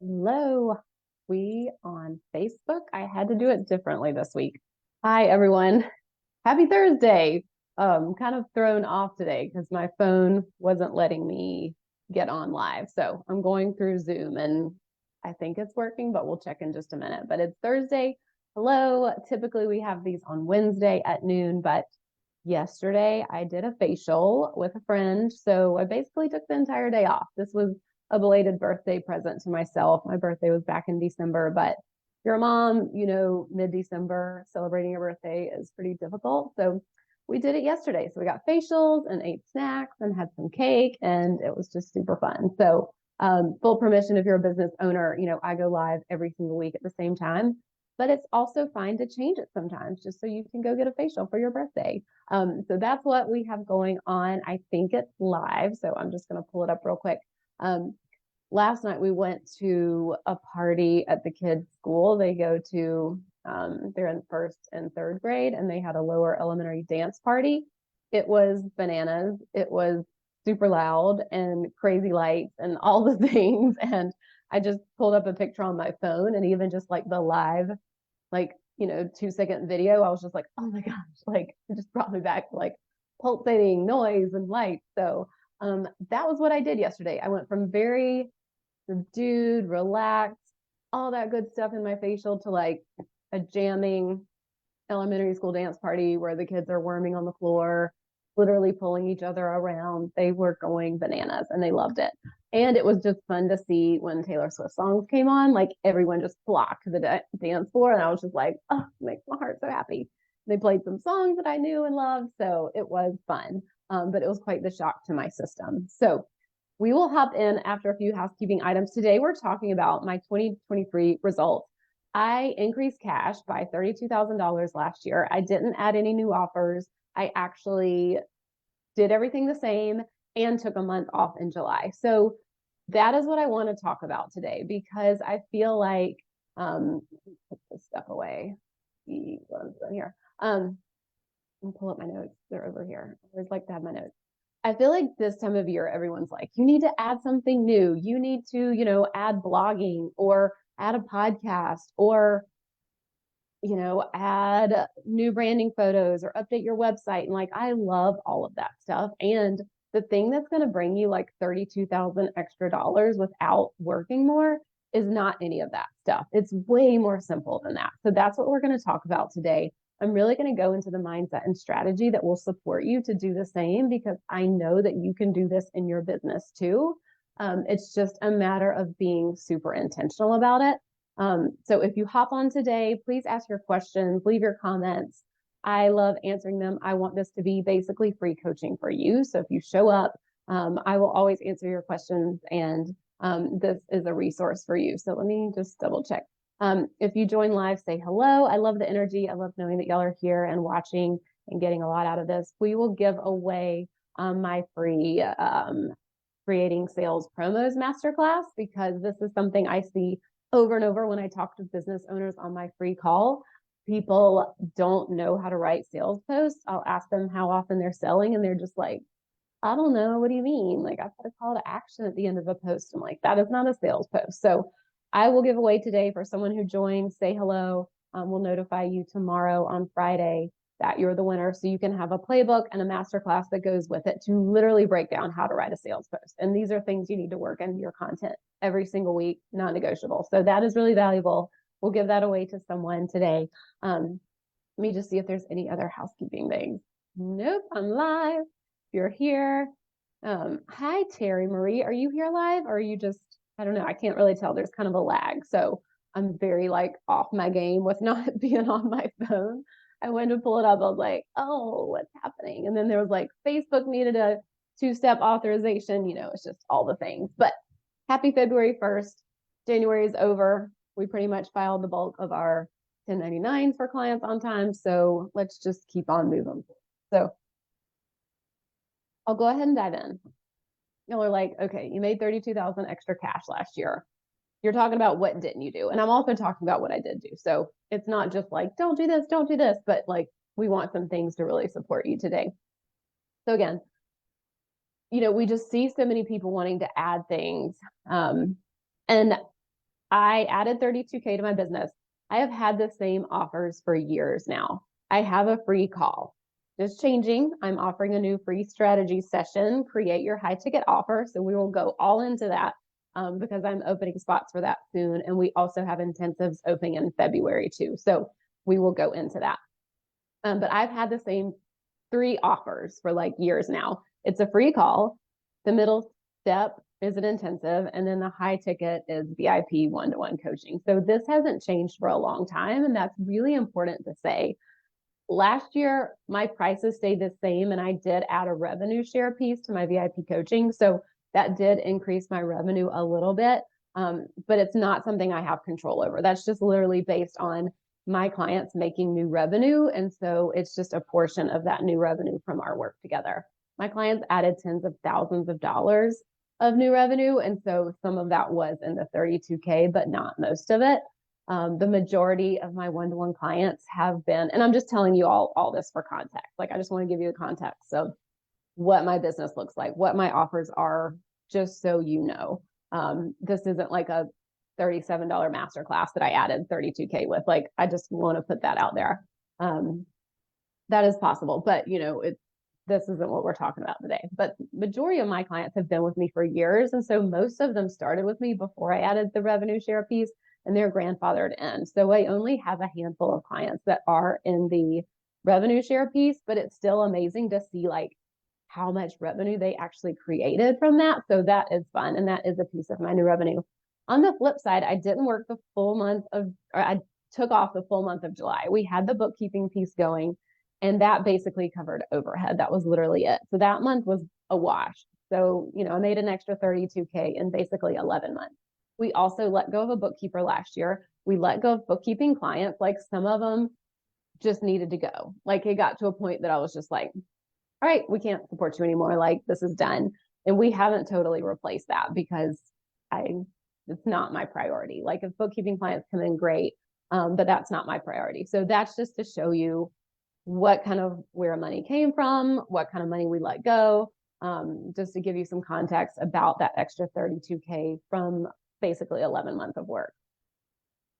Hello, we on Facebook. I had to do it differently this week. Hi, everyone. Happy Thursday. Kind of thrown off today because my phone wasn't letting me get on live. So I'm going through Zoom and I think it's working, but we'll check in just a minute. But it's Thursday. Hello. Typically we have these on Wednesday at noon, but yesterday I did a facial with a friend. So I basically took the entire day off. This was a belated birthday present to myself. My birthday was back in December, but you're a mom, mid-December celebrating your birthday is pretty difficult. So we did it yesterday. So we got facials and ate snacks and had some cake, and it was just super fun. So full permission if you're a business owner, I go live every single week at the same time, but it's also fine to change it sometimes just so you can go get a facial for your birthday. So that's what we have going on. I think it's live, so I'm just going to pull it up real quick. Last night we went to a party at the kids' school. They go to, they're in first and third grade, and they had a lower elementary dance party. It was bananas. It was super loud and crazy lights and all the things. And I just pulled up a picture on my phone, and even just like the live, 2-second video, I was just like, oh my gosh, like it just brought me back to like pulsating noise and light. So that was what I did yesterday. I went from very subdued, relaxed, all that good stuff in my facial to like a jamming elementary school dance party where the kids are worming on the floor, literally pulling each other around. They were going bananas and they loved it. And it was just fun to see when Taylor Swift songs came on, like everyone just flocked to the dance floor. And I was just like, oh, it makes my heart so happy. They played some songs that I knew and loved. So it was fun. But it was quite the shock to my system. So we will hop in after a few housekeeping items. Today, we're talking about my 2023 results. I increased cash by $32,000 last year. I didn't add any new offers. I actually did everything the same and took a month off in July. So that is what I want to talk about today, because I feel like, put this stuff away. What I'm doing here. I'll pull up my notes. They're over here. I always like to have my notes. I feel like this time of year, everyone's like, you need to add something new. You need to, add blogging or add a podcast or, add new branding photos or update your website. And like, I love all of that stuff. And the thing that's going to bring you like 32,000 extra dollars without working more is not any of that stuff. It's way more simple than that. So that's what we're going to talk about today. I'm really going to go into the mindset and strategy that will support you to do the same, because I know that you can do this in your business too. It's just a matter of being super intentional about it. So if you hop on today, please ask your questions, leave your comments. I love answering them. I want this to be basically free coaching for you. So if you show up, I will always answer your questions, and this is a resource for you. So let me just double check. If you join live, say hello. I love the energy. I love knowing that y'all are here and watching and getting a lot out of this. We will give away my free creating sales promos masterclass, because this is something I see over and over when I talk to business owners on my free call. People don't know how to write sales posts. I'll ask them how often they're selling, and they're just like, I don't know. What do you mean? Like, I've got a call to action at the end of a post. I'm like, that is not a sales post. So I will give away today for someone who joins. Say hello. We'll notify you tomorrow on Friday that you're the winner. So you can have a playbook and a masterclass that goes with it to literally break down how to write a sales post. And these are things you need to work into your content every single week, non-negotiable. So that is really valuable. We'll give that away to someone today. Let me just see if there's any other housekeeping things. Nope, I'm live. If you're here. Hi, Terry Marie. Are you here live, or are you just, I don't know. I can't really tell. There's kind of a lag. So I'm very like off my game with not being on my phone. I went to pull it up. I was like, oh, what's happening? And then there was like, Facebook needed a 2-step authorization. It's just all the things. But happy February 1st. January is over. We pretty much filed the bulk of our 1099s for clients on time. So let's just keep on moving. So I'll go ahead and dive in. Y'all are like, okay, you made 32,000 extra cash last year. You're talking about what didn't you do? And I'm also talking about what I did do. So it's not just like, don't do this, but like, we want some things to really support you today. So again, we just see so many people wanting to add things. And I added 32K to my business. I have had the same offers for years now. I have a free call. Just changing. I'm offering a new free strategy session, create your high ticket offer. So we will go all into that because I'm opening spots for that soon. And we also have intensives opening in February too. So we will go into that. But I've had the same 3 offers for like years now. It's a free call. The middle step is an intensive, and then the high ticket is VIP one-to-one coaching. So this hasn't changed for a long time, and that's really important to say. Last year, my prices stayed the same, and I did add a revenue share piece to my VIP coaching. So that did increase my revenue a little bit, but it's not something I have control over. That's just literally based on my clients making new revenue. And so it's just a portion of that new revenue from our work together. My clients added tens of thousands of dollars of new revenue. And so some of that was in the 32K, but not most of it. The majority of my one-to-one clients have been, and I'm just telling you all this for context. Like, I just want to give you the context of what my business looks like, what my offers are, just so you know. This isn't like a $37 masterclass that I added 32K with. Like, I just want to put that out there. That is possible, but this isn't what we're talking about today. But majority of my clients have been with me for years. And so most of them started with me before I added the revenue share piece, and they're grandfathered in. So I only have a handful of clients that are in the revenue share piece, but it's still amazing to see like how much revenue they actually created from that. So that is fun. And that is a piece of my new revenue. On the flip side, I didn't work the full month I took off the full month of July. We had the bookkeeping piece going, and that basically covered overhead. That was literally it. So that month was a wash. So, I made an extra 32K in basically 11 months. We also let go of a bookkeeper last year. We let go of bookkeeping clients. Like, some of them just needed to go. Like, it got to a point that I was just like, all right, we can't support you anymore. Like, this is done. And we haven't totally replaced that because it's not my priority. Like, if bookkeeping clients come in, great. But that's not my priority. So that's just to show you where money came from, what kind of money we let go, just to give you some context about that extra 32K from basically 11 months of work.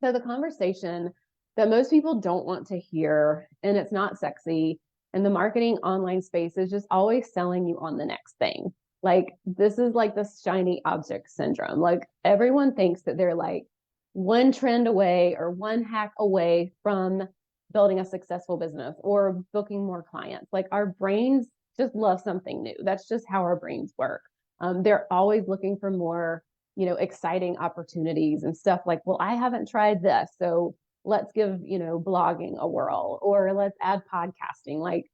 So the conversation that most people don't want to hear, and it's not sexy, and the marketing online space is just always selling you on the next thing. Like, this is like the shiny object syndrome. Like, everyone thinks that they're like one trend away or one hack away from building a successful business or booking more clients. Like, our brains just love something new. That's just how our brains work. They're always looking for more, exciting opportunities and stuff like, well, I haven't tried this, so let's give, blogging a whirl, or let's add podcasting. Like,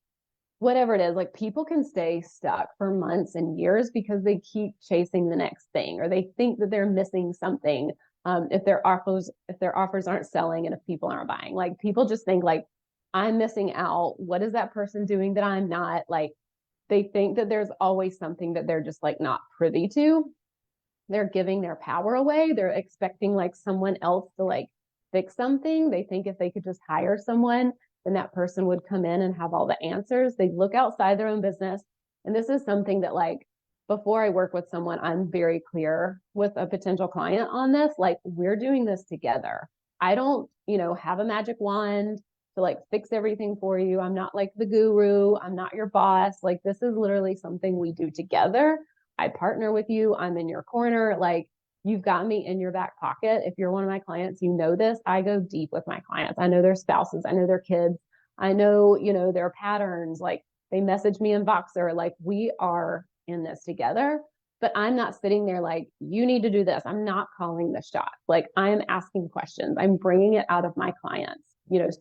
whatever it is, like, people can stay stuck for months and years because they keep chasing the next thing, or they think that they're missing something. If their offers aren't selling and if people aren't buying, like, people just think like, I'm missing out. What is that person doing that I'm not? Like, they think that there's always something that they're just like not privy to. They're giving their power away. They're expecting like someone else to like fix something. They think if they could just hire someone, then that person would come in and have all the answers. They look outside their own business. And this is something that, like, before I work with someone, I'm very clear with a potential client on this. Like, we're doing this together. I don't, have a magic wand to like fix everything for you. I'm not like the guru. I'm not your boss. Like, this is literally something we do together. I partner with you. I'm in your corner. Like, you've got me in your back pocket. If you're one of my clients, you know this. I go deep with my clients. I know their spouses. I know their kids. I know, their patterns. Like, they message me in Voxer. Like, we are in this together. But I'm not sitting there like, you need to do this. I'm not calling the shots. Like, I'm asking questions. I'm bringing it out of my clients,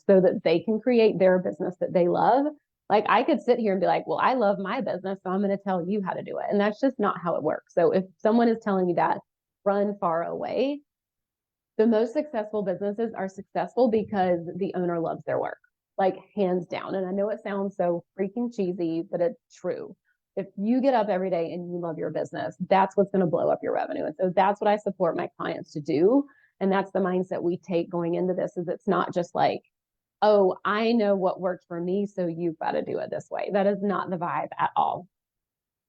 so that they can create their business that they love. Like, I could sit here and be like, well, I love my business, so I'm going to tell you how to do it. And that's just not how it works. So if someone is telling you that, run far away. The most successful businesses are successful because the owner loves their work, like, hands down. And I know it sounds so freaking cheesy, but it's true. If you get up every day and you love your business, that's what's going to blow up your revenue. And so that's what I support my clients to do. And that's the mindset we take going into this, is it's not just like, oh, I know what worked for me, so you've got to do it this way. That is not the vibe at all.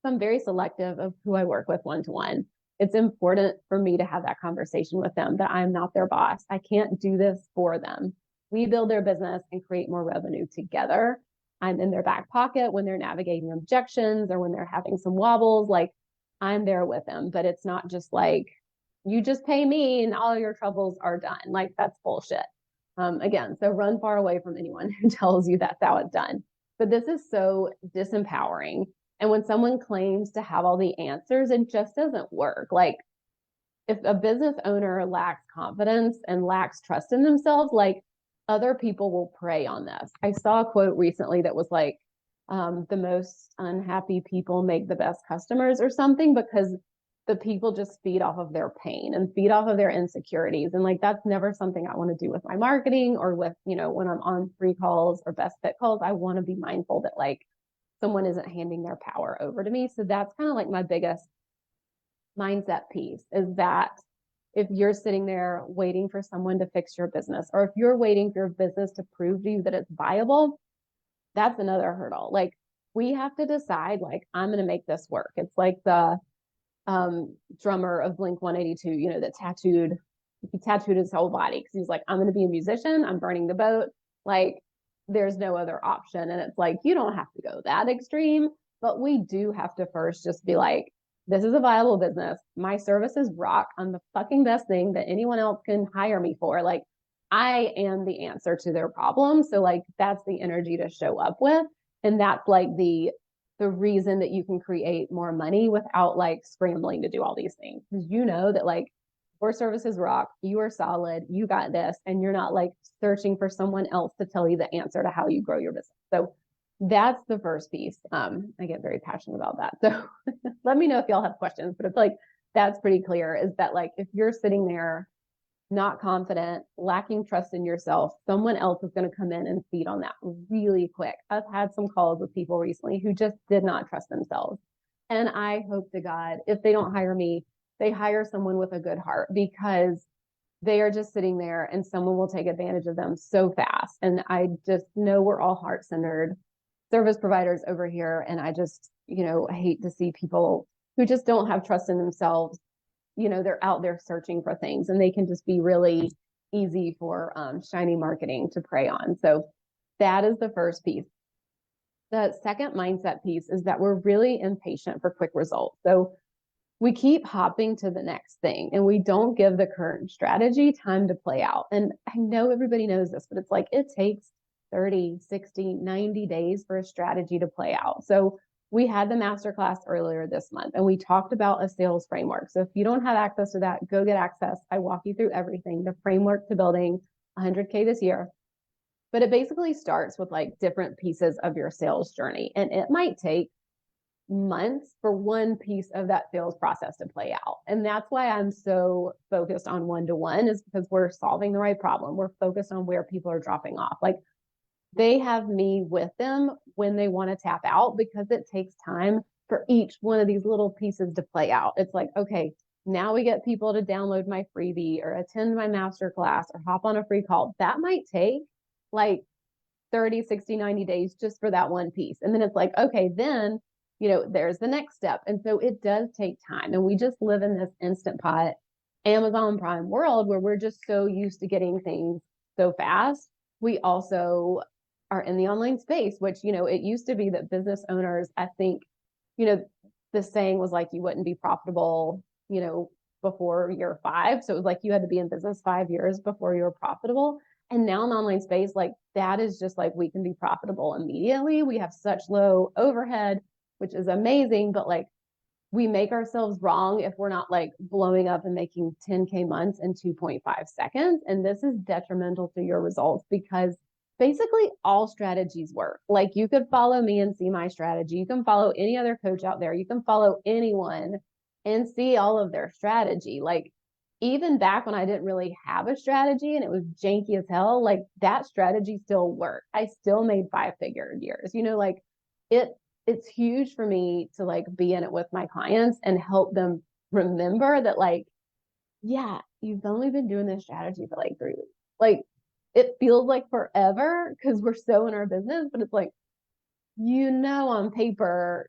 So I'm very selective of who I work with one-to-one. it's important for me to have that conversation with them that I'm not their boss. I can't do this for them. We build their business and create more revenue together. I'm in their back pocket when they're navigating objections or when they're having some wobbles. Like, I'm there with them, but it's not just like, you just pay me and all your troubles are done. Like, that's bullshit. Again, so run far away from anyone who tells you that's how it's done. But this is so disempowering. And when someone claims to have all the answers, it just doesn't work. Like, if a business owner lacks confidence and lacks trust in themselves, like, other people will prey on this. I saw a quote recently that was like, the most unhappy people make the best customers or something, because the people just feed off of their pain and feed off of their insecurities. And like, that's never something I want to do with my marketing or with, when I'm on free calls or best fit calls. I want to be mindful that like someone isn't handing their power over to me. So that's kind of like my biggest mindset piece, is that if you're sitting there waiting for someone to fix your business, or if you're waiting for your business to prove to you that it's viable, that's another hurdle. Like, we have to decide, like, I'm going to make this work. It's like the drummer of Blink 182, that he tattooed his whole body because he's like, I'm going to be a musician. I'm burning the boat. Like, there's no other option. And it's like, you don't have to go that extreme, but we do have to first just be like, this is a viable business. My services rock. I'm the fucking best thing that anyone else can hire me for. Like, I am the answer to their problem. So like, that's the energy to show up with. And that's like the reason that you can create more money without like scrambling to do all these things. Because you know that like, your services rock, you are solid, you got this, and you're not like searching for someone else to tell you the answer to how you grow your business. So that's the first piece. I get very passionate about that. So let me know if y'all have questions, but it's like, that's pretty clear, is that like, if you're sitting there not confident, lacking trust in yourself, someone else is going to come in and feed on that really quick. I've had some calls with people recently who just did not trust themselves. And I hope to God, if they don't hire me, they hire someone with a good heart, because they are just sitting there and someone will take advantage of them so fast. And I just know we're all heart-centered service providers over here. And I just, hate to see people who just don't have trust in themselves. They're out there searching for things, and they can just be really easy for shiny marketing to prey on. So that is the first piece. The second mindset piece is that we're really impatient for quick results. So we keep hopping to the next thing, and we don't give the current strategy time to play out. And I know everybody knows this, but it's like, it takes 30, 60, 90 days for a strategy to play out. So we had the masterclass earlier this month, and we talked about a sales framework. So if you don't have access to that, go get access. I walk you through everything, the framework to building 100K this year. But it basically starts with like different pieces of your sales journey. And it might take months for one piece of that sales process to play out. And that's why I'm so focused on one-to-one, is because we're solving the right problem. We're focused on where people are dropping off. Like, they have me with them when they want to tap out, because it takes time for each one of these little pieces to play out. It's like, okay, now we get people to download my freebie or attend my masterclass or hop on a free call. That might take like 30, 60, 90 days just for that one piece. And then it's like, okay, then, there's the next step. And so it does take time. And we just live in this instant pot Amazon Prime world where we're just so used to getting things so fast. We also are in the online space, which, it used to be that business owners, I think, the saying was like, you wouldn't be profitable, before year 5. So it was like, you had to be in business 5 years before you were profitable. And now in the online space, like, that is just like, we can be profitable immediately. We have such low overhead, which is amazing. But like, we make ourselves wrong if we're not like blowing up and making 10K months in 2.5 seconds. And this is detrimental to your results, because basically all strategies work. Like, you could follow me and see my strategy. You can follow any other coach out there. You can follow anyone and see all of their strategy. Like, even back when I didn't really have a strategy and it was janky as hell, like, that strategy still worked. I still made 5-figure years, like, it's huge for me to like be in it with my clients and help them remember that, like, yeah, you've only been doing this strategy for like 3 weeks. Like, it feels like forever because we're so in our business, but it's like, on paper,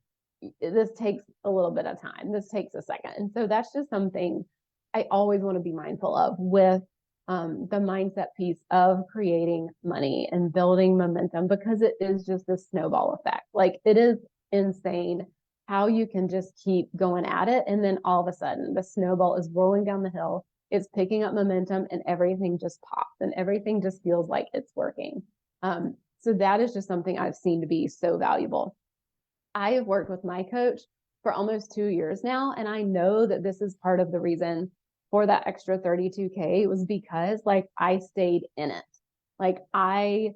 this takes a little bit of time. This takes a second. And so that's just something I always want to be mindful of with the mindset piece of creating money and building momentum, because it is just a snowball effect. Like, it is insane how you can just keep going at it. And then all of a sudden the snowball is rolling down the hill. It's picking up momentum and everything just pops and everything just feels like it's working. So that is just something I've seen to be so valuable. I have worked with my coach for almost 2 years now. And I know that this is part of the reason for that extra 32K. It was because like I stayed in it. Like I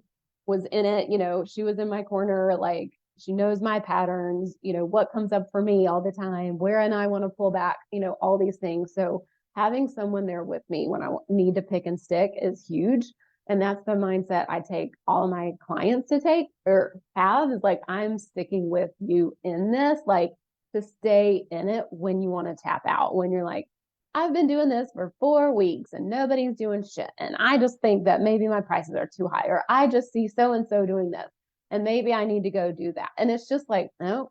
was in it, she was in my corner. Like, she knows my patterns, what comes up for me all the time, where and I want to pull back, all these things. So having someone there with me when I need to pick and stick is huge. And that's the mindset I take all of my clients to take or have, is like, I'm sticking with you in this, like, to stay in it when you want to tap out, when you're like, I've been doing this for 4 weeks and nobody's doing shit. And I just think that maybe my prices are too high, or I just see so-and-so doing this and maybe I need to go do that. And it's just like, no,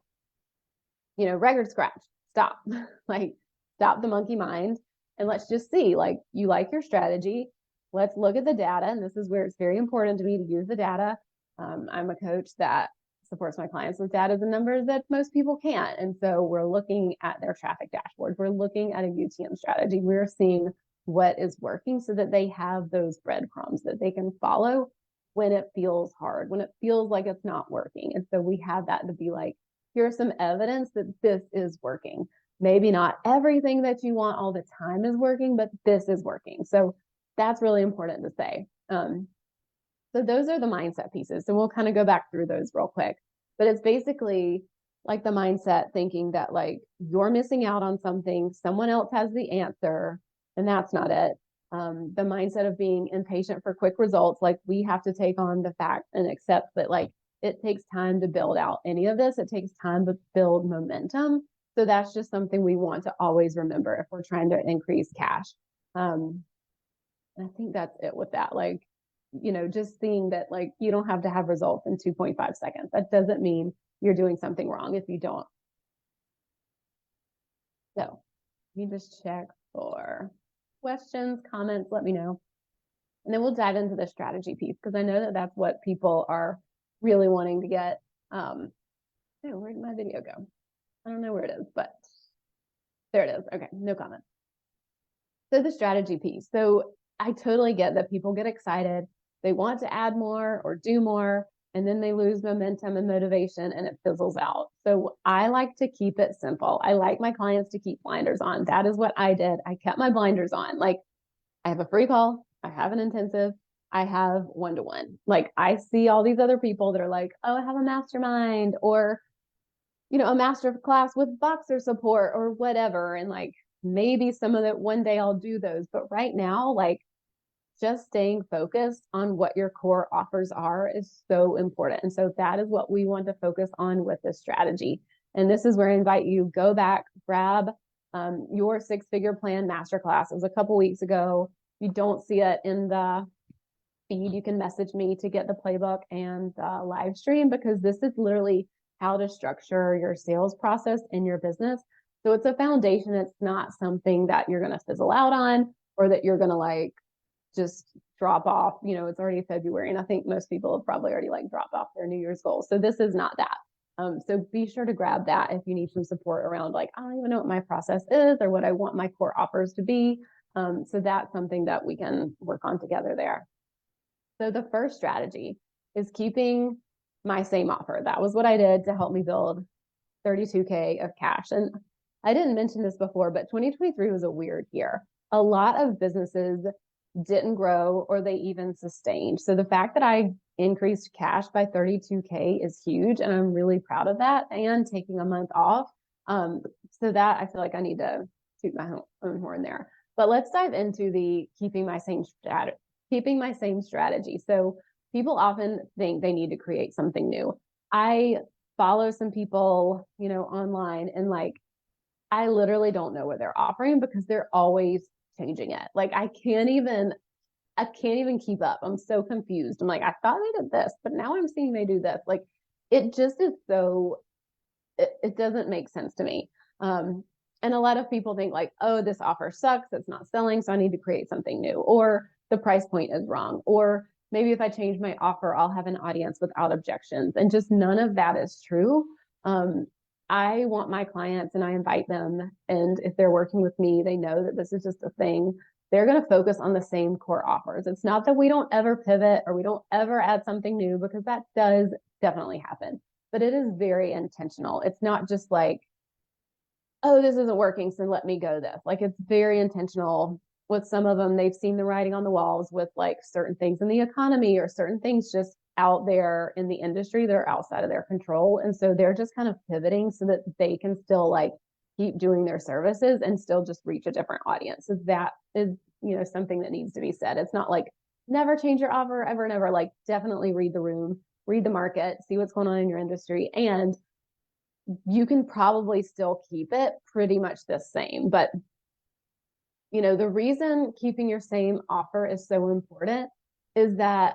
record scratch, stop, like, stop the monkey mind. And let's just see, like, you like your strategy. Let's look at the data. And this is where it's very important to me to use the data. I'm a coach that supports my clients with data and numbers that most people can't. And so we're looking at their traffic dashboards. We're looking at a UTM strategy. We're seeing what is working so that they have those breadcrumbs that they can follow when it feels hard, when it feels like it's not working. And so we have that to be like, here's some evidence that this is working. Maybe not everything that you want all the time is working, but this is working. So that's really important to say. So those are the mindset pieces. So we'll kind of go back through those real quick. But it's basically like the mindset thinking that like you're missing out on something, someone else has the answer, and that's not it. The mindset of being impatient for quick results, like we have to take on the fact and accept that like it takes time to build out any of this. It takes time to build momentum. So that's just something we want to always remember if we're trying to increase cash. I think that's it with that. Like, just seeing that like you don't have to have results in 2.5 seconds. That doesn't mean you're doing something wrong if you don't. So you just check for questions, comments, let me know. And then we'll dive into the strategy piece, because I know that that's what people are really wanting to get. Where did my video go? I don't know where it is, but there it is. Okay, no comment. So the strategy piece. So I totally get that people get excited. They want to add more or do more, and then they lose momentum and motivation and it fizzles out. So I like to keep it simple. I like my clients to keep blinders on. That is what I did. I kept my blinders on. Like, I have a free call, I have an intensive, I have one-to-one. Like, I see all these other people that are like, oh, I have a mastermind, or, a master class with boxer support or whatever. And like, maybe some of it one day I'll do those. But right now, like, just staying focused on what your core offers are is so important. And so that is what we want to focus on with this strategy. And this is where I invite you, go back, grab your 6-figure plan masterclass. It was a couple weeks ago. If you don't see it in the feed, you can message me to get the playbook and the live stream, because this is literally how to structure your sales process in your business. So it's a foundation. It's not something that you're going to fizzle out on, or that you're going to like just drop off. It's already February, and I think most people have probably already like dropped off their New Year's goals. So this is not that. So be sure to grab that if you need some support around like, I don't even know what my process is or what I want my core offers to be. So that's something that we can work on together there. So the first strategy is keeping my same offer. That was what I did to help me build 32K of cash. And I didn't mention this before, but 2023 was a weird year. A lot of businesses didn't grow, or they even sustained. So the fact that I increased cash by 32K is huge. And I'm really proud of that, and taking a month off. So that I feel like I need to toot my own horn there. But let's dive into the keeping my same strategy. So people often think they need to create something new. I follow some people, online, and like, I literally don't know what they're offering, because they're always changing it. Like, I can't even keep up. I'm so confused. I'm like, I thought they did this, but now I'm seeing they do this. Like, it just is so it doesn't make sense to me. And a lot of people think like, oh, this offer sucks, it's not selling, so I need to create something new, or the price point is wrong, or maybe if I change my offer, I'll have an audience without objections. And just none of that is true. I want my clients and I invite them, and if they're working with me, they know that this is just a thing. They're going to focus on the same core offers. It's not that we don't ever pivot or we don't ever add something new, because that does definitely happen, but it is very intentional. It's not just like, oh, this isn't working, so let me go this. Like, it's very intentional. With some of them, they've seen the writing on the walls with like certain things in the economy or certain things just out there in the industry that are outside of their control. And so they're just kind of pivoting so that they can still like keep doing their services and still just reach a different audience. So that is, something that needs to be said. It's not like never change your offer ever, never. Like, definitely read the room, read the market, see what's going on in your industry, and you can probably still keep it pretty much the same. But the reason keeping your same offer is so important is that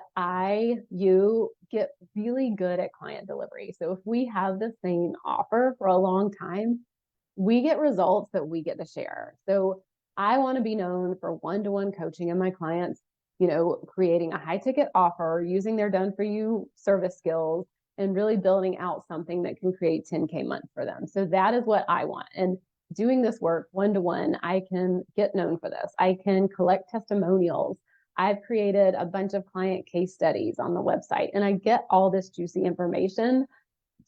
you get really good at client delivery. So if we have the same offer for a long time, we get results that we get to share. So I want to be known for one-to-one coaching of my clients, creating a high ticket offer, using their done for you service skills, and really building out something that can create 10K months for them. So that is what I want. And doing this work one-to-one, I can get known for this. I can collect testimonials. I've created a bunch of client case studies on the website, and I get all this juicy information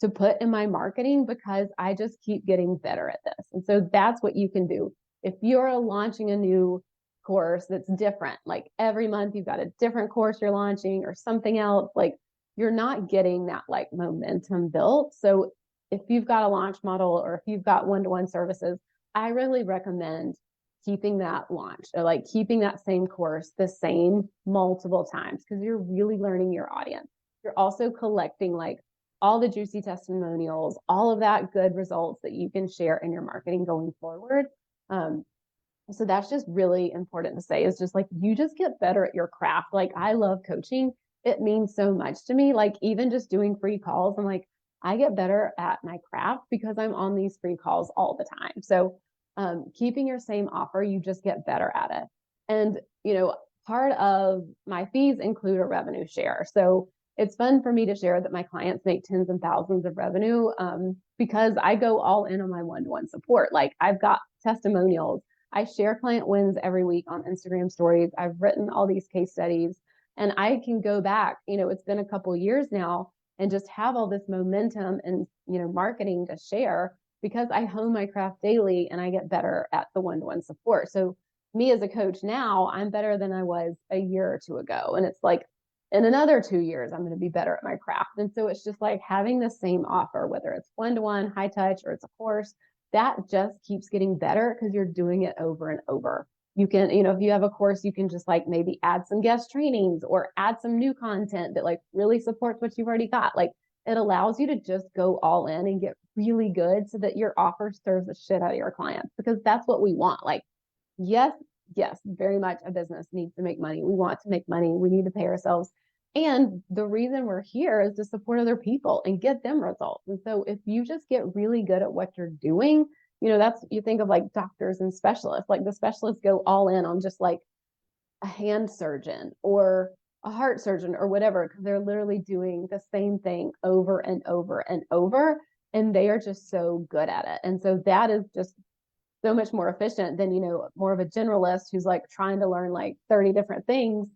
to put in my marketing because I just keep getting better at this. And so that's what you can do. If you're launching a new course that's different, like every month you've got a different course you're launching or something else, like you're not getting that like momentum built. So if you've got a launch model or if you've got one-to-one services, I really recommend keeping that launch or like keeping that same course the same multiple times, because you're really learning your audience. You're also collecting like all the juicy testimonials, all of that good results that you can share in your marketing going forward. So that's just really important to say, is just like, you just get better at your craft. Like, I love coaching. It means so much to me. Like, even just doing free calls, I'm like, I get better at my craft because I'm on these free calls all the time. So keeping your same offer, you just get better at it. And, part of my fees include a revenue share. So it's fun for me to share that my clients make tens and thousands of revenue because I go all in on my one-to-one support. Like, I've got testimonials. I share client wins every week on Instagram stories. I've written all these case studies, and I can go back, it's been a couple of years now, and just have all this momentum and, marketing to share because I hone my craft daily and I get better at the one-to-one support. So me as a coach now, I'm better than I was a year or two ago. And it's like, in another 2 years, I'm going to be better at my craft. And so it's just like having the same offer, whether it's one-to-one, high touch, or it's a course, that just keeps getting better because you're doing it over and over. You can, if you have a course, you can just like maybe add some guest trainings or add some new content that like really supports what you've already got. Like, it allows you to just go all in and get really good so that your offer serves the shit out of your clients, because that's what we want. Like, yes, very much a business needs to make money. We want to make money. We need to pay ourselves. And the reason we're here is to support other people and get them results. And so if you just get really good at what you're doing, that's, you think of like doctors and specialists, like the specialists go all in on just like a hand surgeon or a heart surgeon or whatever, because they're literally doing the same thing over and over and over. And they are just so good at it. And so that is just so much more efficient than, more of a generalist who's like trying to learn like 30 different things.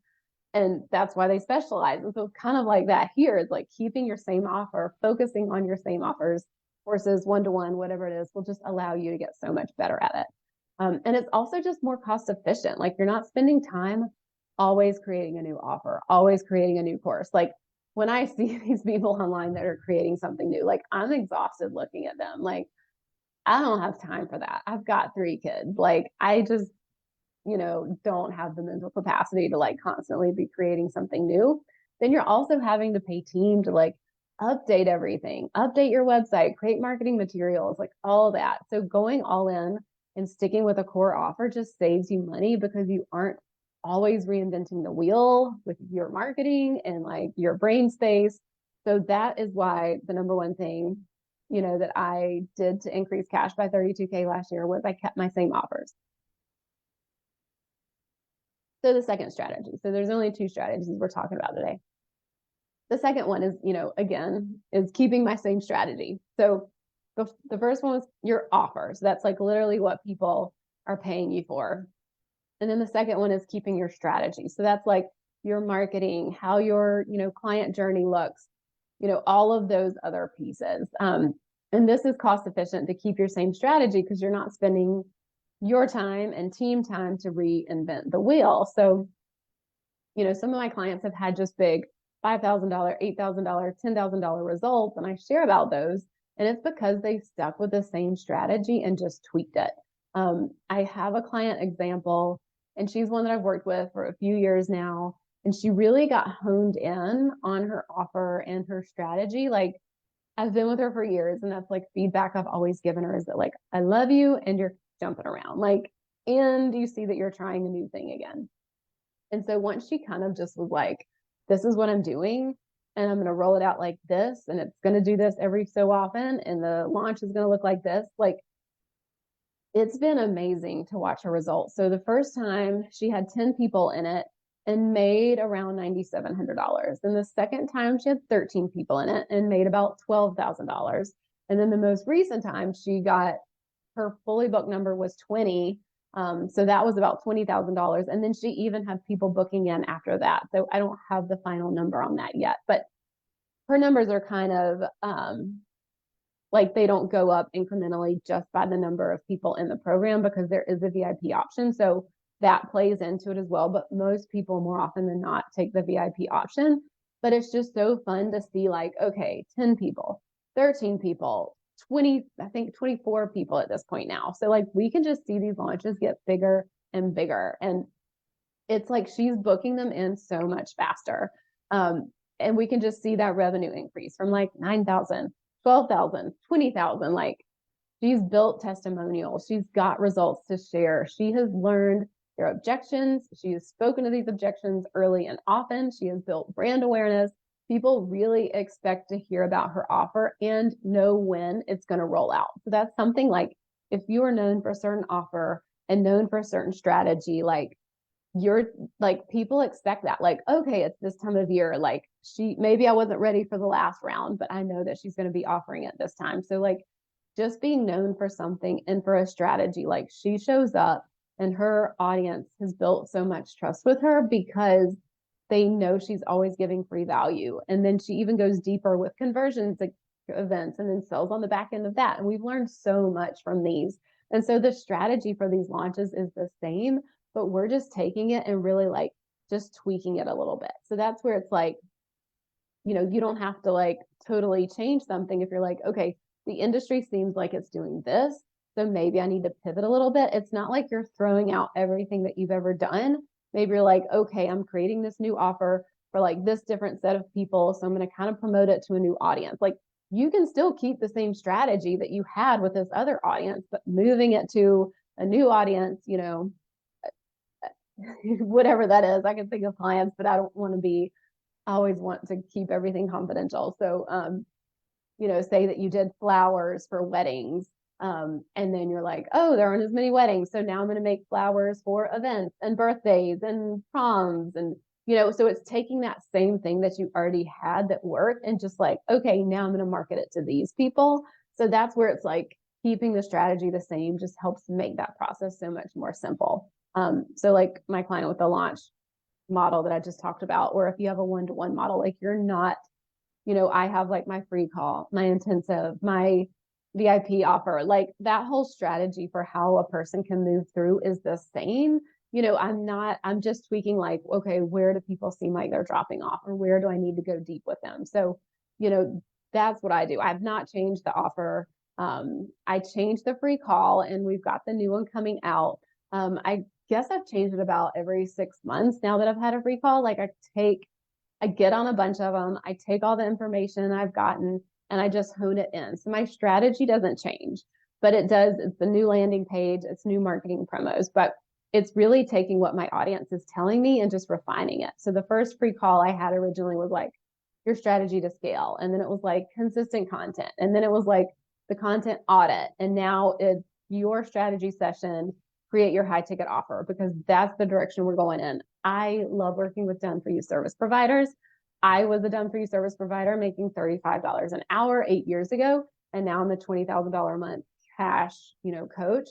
And that's why they specialize. And so kind of like that here is like keeping your same offer, focusing on your same offers versus one-to-one, whatever it is, will just allow you to get so much better at it. And it's also just more cost efficient. Like, you're not spending time always creating a new offer, always creating a new course. Like, when I see these people online that are creating something new, like, I'm exhausted looking at them. Like, I don't have time for that. I've got 3 kids. Like, I just, don't have the mental capacity to like constantly be creating something new. Then you're also having to pay team to like update everything, update your website, create marketing materials, like all that. So going all in and sticking with a core offer just saves you money because you aren't always reinventing the wheel with your marketing and like your brain space. So that is why the number one thing, that I did to increase cash by 32K last year was I kept my same offers. So the second strategy, so there's only 2 strategies we're talking about today. The second one is, again, is keeping my same strategy. So the first one was your offers. That's like literally what people are paying you for. And then the second one is keeping your strategy. So that's like your marketing, how your, client journey looks, all of those other pieces. And this is cost efficient to keep your same strategy because you're not spending your time and team time to reinvent the wheel. So, some of my clients have had just big $5,000, $8,000, $10,000 results, and I share about those. And it's because they stuck with the same strategy and just tweaked it. I have a client example, and she's one that I've worked with for a few years now. And she really got honed in on her offer and her strategy. Like, I've been with her for years, and that's like feedback I've always given her is that, like, I love you and you're jumping around. Like, and you see that you're trying a new thing again. And so once she kind of just was like, this is what I'm doing, and I'm going to roll it out like this, and it's going to do this every so often, and the launch is going to look like this. Like, it's been amazing to watch her results. So the first time she had 10 people in it and made around $9,700. And the second time she had 13 people in it and made about $12,000. And then the most recent time she got her fully booked number was 20. So that was about $20,000. And then she even had people booking in after that. So I don't have the final number on that yet, but her numbers are kind of like they don't go up incrementally just by the number of people in the program because there is a VIP option. So that plays into it as well. But most people more often than not take the VIP option. But it's just so fun to see, like, okay, 10 people, 13 people, 20, I think 24 people at this point now. So like we can just see these launches get bigger and bigger. And it's like she's booking them in so much faster. And we can just see that revenue increase from like 9,000, 12,000, 20,000. Like, she's built testimonials. She's got results to share. She has learned their objections. She has spoken to these objections early and often. She has built brand awareness. People really expect to hear about her offer and know when it's going to roll out. So that's something like if you are known for a certain offer and known for a certain strategy, like you're like, people expect that, like, okay, it's this time of year. Like maybe I wasn't ready for the last round, but I know that she's going to be offering it this time. So like just being known for something and for a strategy, like she shows up and her audience has built so much trust with her because they know she's always giving free value. And then she even goes deeper with conversions events and then sells on the back end of that. And we've learned so much from these. And so the strategy for these launches is the same, but we're just taking it and really like just tweaking it a little bit. So that's where it's like, you don't have to like totally change something if you're like, okay, the industry seems like it's doing this, so maybe I need to pivot a little bit. It's not like you're throwing out everything that you've ever done. Maybe you're like, okay, I'm creating this new offer for like this different set of people, so I'm going to kind of promote it to a new audience. Like, you can still keep the same strategy that you had with this other audience, but moving it to a new audience, whatever that is. I can think of clients, but I don't want to be, I always want to keep everything confidential. So, say that you did flowers for weddings, and then you're like, oh, there aren't as many weddings. So now I'm going to make flowers for events and birthdays and proms. And, so it's taking that same thing that you already had that worked and just like, okay, now I'm going to market it to these people. So that's where it's like keeping the strategy the same just helps make that process so much more simple. So like my client with the launch model that I just talked about, or if you have a one-to-one model, like you're not, I have like my free call, my intensive, my VIP offer, like that whole strategy for how a person can move through is the same. I'm just tweaking like, okay, where do people seem like they're dropping off or where do I need to go deep with them? So, that's what I do. I've not changed the offer. I changed the free call and we've got the new one coming out. I guess I've changed it about every 6 months now that I've had a free call. Like I get on a bunch of them. I take all the information I've gotten and I just hone it in. So my strategy doesn't change, but it's the new landing page, it's new marketing promos, but it's really taking what my audience is telling me and just refining it. So the first free call I had originally was like your strategy to scale. And then it was like consistent content. And then it was like the content audit, and now it's your strategy session, create your high ticket offer, because that's the direction we're going in. I love working with done for you service providers. I was a done for you service provider making $35 an hour 8 years ago. And now I'm a $20,000 a month cash, coach.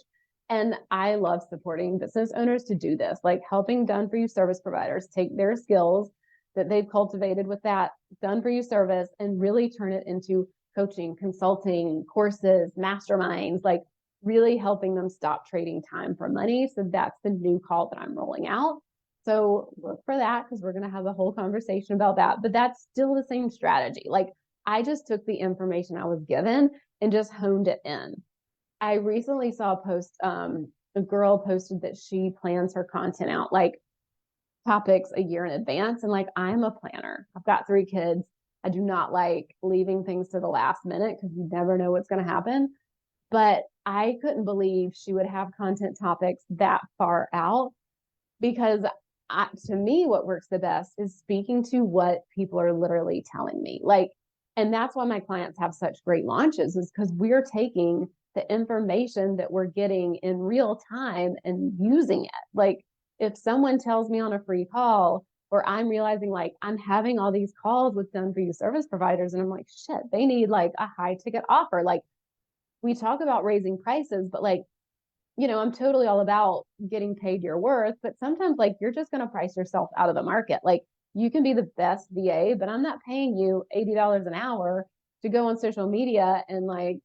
And I love supporting business owners to do this, like helping done for you service providers take their skills that they've cultivated with that done for you service and really turn it into coaching, consulting, courses, masterminds, like really helping them stop trading time for money. So that's the new call that I'm rolling out. So look for that, because we're going to have a whole conversation about that. But that's still the same strategy. Like, I just took the information I was given and just honed it in. I recently saw a post, a girl posted that she plans her content out like topics a year in advance. And like, I'm a planner. I've got 3 kids. I do not like leaving things to the last minute because you never know what's going to happen. But I couldn't believe she would have content topics that far out, because to me, what works the best is speaking to what people are literally telling me. Like, and that's why my clients have such great launches, is because we're taking the information that we're getting in real time and using it. Like, if someone tells me on a free call, or I'm realizing like I'm having all these calls with done for you service providers, and I'm like, shit, they need like a high ticket offer. Like, we talk about raising prices, but like, I'm totally all about getting paid your worth, but sometimes like you're just going to price yourself out of the market. Like, you can be the best VA, but I'm not paying you $80 an hour to go on social media and like,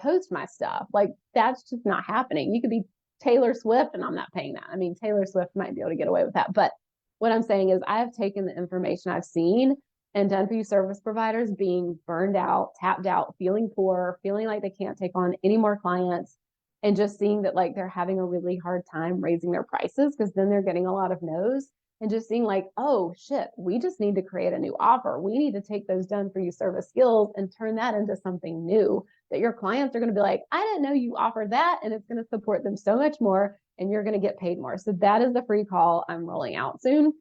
post my stuff. Like, that's just not happening. You could be Taylor Swift and I'm not paying that. I mean, Taylor Swift might be able to get away with that. But what I'm saying is I've taken the information I've seen and done for you service providers being burned out, tapped out, feeling poor, feeling like they can't take on any more clients, and just seeing that like they're having a really hard time raising their prices because then they're getting a lot of no's, and just seeing like, oh shit, we just need to create a new offer. We need to take those done for you service skills and turn that into something new that your clients are going to be like, I didn't know you offered that. And it's going to support them so much more, and you're going to get paid more. So that is the free call I'm rolling out soon.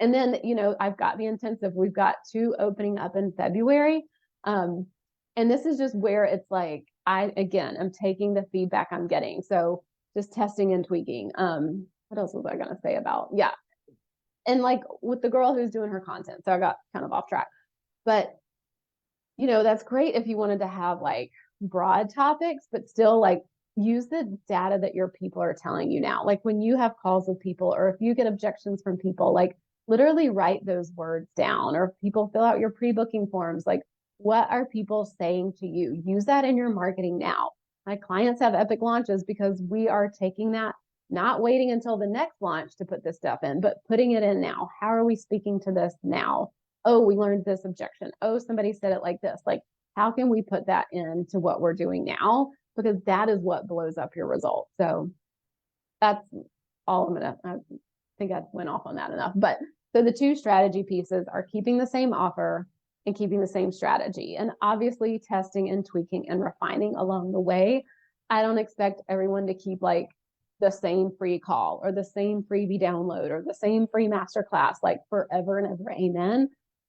And then, I've got the intensive. We've got 2 opening up in February. And this is just where it's like, I'm taking the feedback I'm getting. So just testing and tweaking. What else was I going to say about? Yeah. And like with the girl who's doing her content. So I got kind of off track, but that's great if you wanted to have like broad topics, but still like use the data that your people are telling you now. Like, when you have calls with people, or if you get objections from people, like literally write those words down, or if people fill out your pre-booking forms, like, what are people saying to you? Use that in your marketing now. My clients have epic launches because we are taking that, not waiting until the next launch to put this stuff in, but putting it in now. How are we speaking to this now? Oh, we learned this objection. Oh, somebody said it like this. Like, how can we put that into what we're doing now? Because that is what blows up your results. So that's all I think I went off on that enough. But so the 2 strategy pieces are keeping the same offer and keeping the same strategy, and obviously testing and tweaking and refining along the way. I don't expect everyone to keep like the same free call or the same freebie download or the same free masterclass like forever and ever, amen.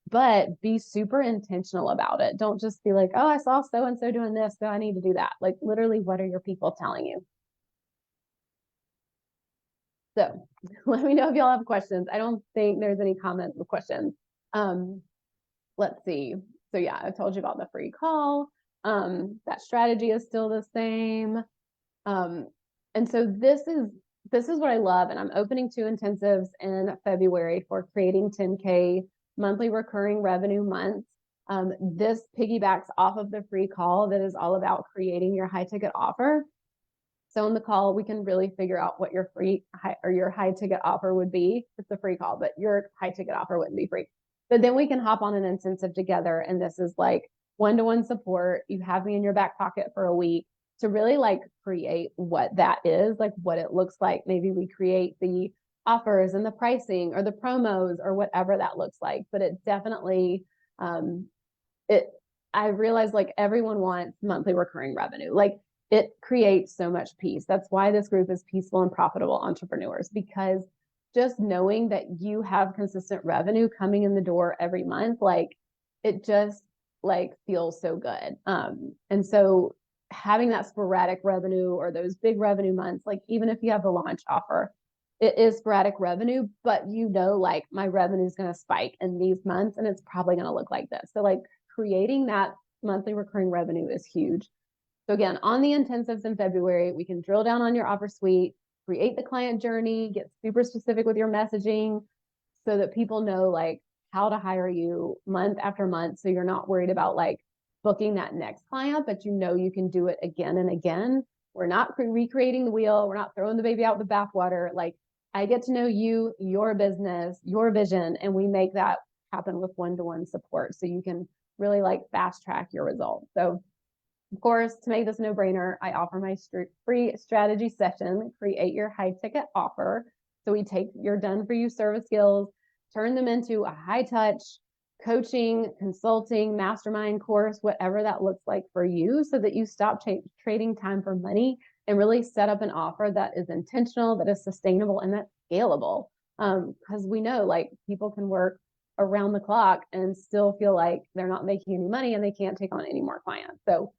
But be super intentional about it. Don't just be like, oh, I saw so-and-so doing this, so I need to do that. Like, literally, what are your people telling you? So let me know if y'all have questions. I don't think there's any comments or questions. Let's see. So yeah, I told you about the free call. That strategy is still the same. And so this is what I love. And I'm opening 2 intensives in February for creating 10K monthly recurring revenue months. This piggybacks off of the free call that is all about creating your high ticket offer. So in the call, we can really figure out what your your high ticket offer would be. It's a free call, but your high ticket offer wouldn't be free. But then we can hop on an intensive together. And this is like one-to-one support. You have me in your back pocket for a week to really like create what that is, like what it looks like. Maybe we create the offers and the pricing or the promos or whatever that looks like. But it definitely, I realize like everyone wants monthly recurring revenue. Like, it creates so much peace. That's why this group is Peaceful and Profitable Entrepreneurs, because just knowing that you have consistent revenue coming in the door every month, like, it just like feels so good. And so having that sporadic revenue or those big revenue months, like even if you have the launch offer, it is sporadic revenue, but you know, like my revenue is going to spike in these months and it's probably going to look like this. So like creating that monthly recurring revenue is huge. So again, on the intensives in February, we can drill down on your offer suite, create the client journey, get super specific with your messaging so that people know like how to hire you month after month. So you're not worried about like booking that next client, but you know you can do it again and again. We're not recreating the wheel. We're not throwing the baby out with the bathwater. Like I get to know you, your business, your vision, and we make that happen with one-to-one support. So you can really like fast track your results. So of course, to make this a no-brainer, I offer my free strategy session, create your high-ticket offer. So we take your done-for-you service skills, turn them into a high-touch coaching, consulting, mastermind course, whatever that looks like for you, so that you stop trading time for money and really set up an offer that is intentional, that is sustainable, and that's scalable. Because we know like people can work around the clock and still feel like they're not making any money and they can't take on any more clients. So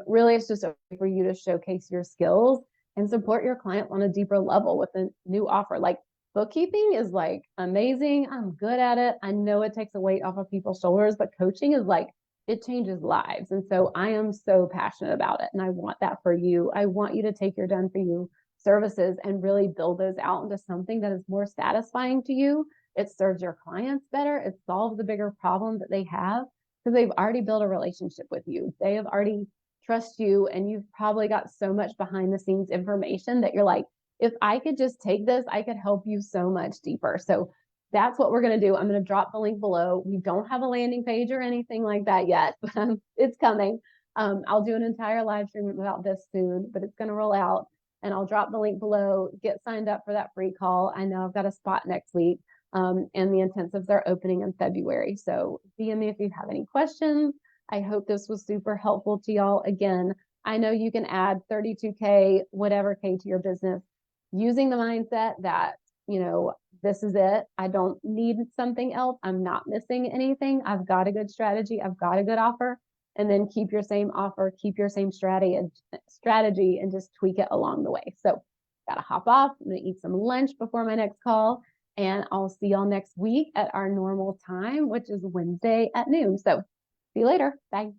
really, it's just a way for you to showcase your skills and support your client on a deeper level with a new offer. Like bookkeeping is like amazing. I'm good at it. I know it takes a weight off of people's shoulders, but coaching is like, it changes lives. And so I am so passionate about it. And I want that for you. I want you to take your done for you services and really build those out into something that is more satisfying to you. It serves your clients better. It solves the bigger problem that they have because they've already built a relationship with you. They have already trust you, and you've probably got so much behind the scenes information that you're like, if I could just take this, I could help you so much deeper. So that's what we're going to do. I'm going to drop the link below. We don't have a landing page or anything like that yet, but it's coming. I'll do an entire live stream about this soon, but it's going to roll out, and I'll drop the link below. Get signed up for that free call. I know I've got a spot next week, and the intensives are opening in February. So DM me if you have any questions. I hope this was super helpful to y'all. Again, I know you can add 32K, whatever K to your business using the mindset that, you know, this is it. I don't need something else. I'm not missing anything. I've got a good strategy. I've got a good offer. And then keep your same offer, keep your same strategy, and just tweak it along the way. So gotta hop off. I'm gonna eat some lunch before my next call. And I'll see y'all next week at our normal time, which is Wednesday at noon. So see you later. Bye.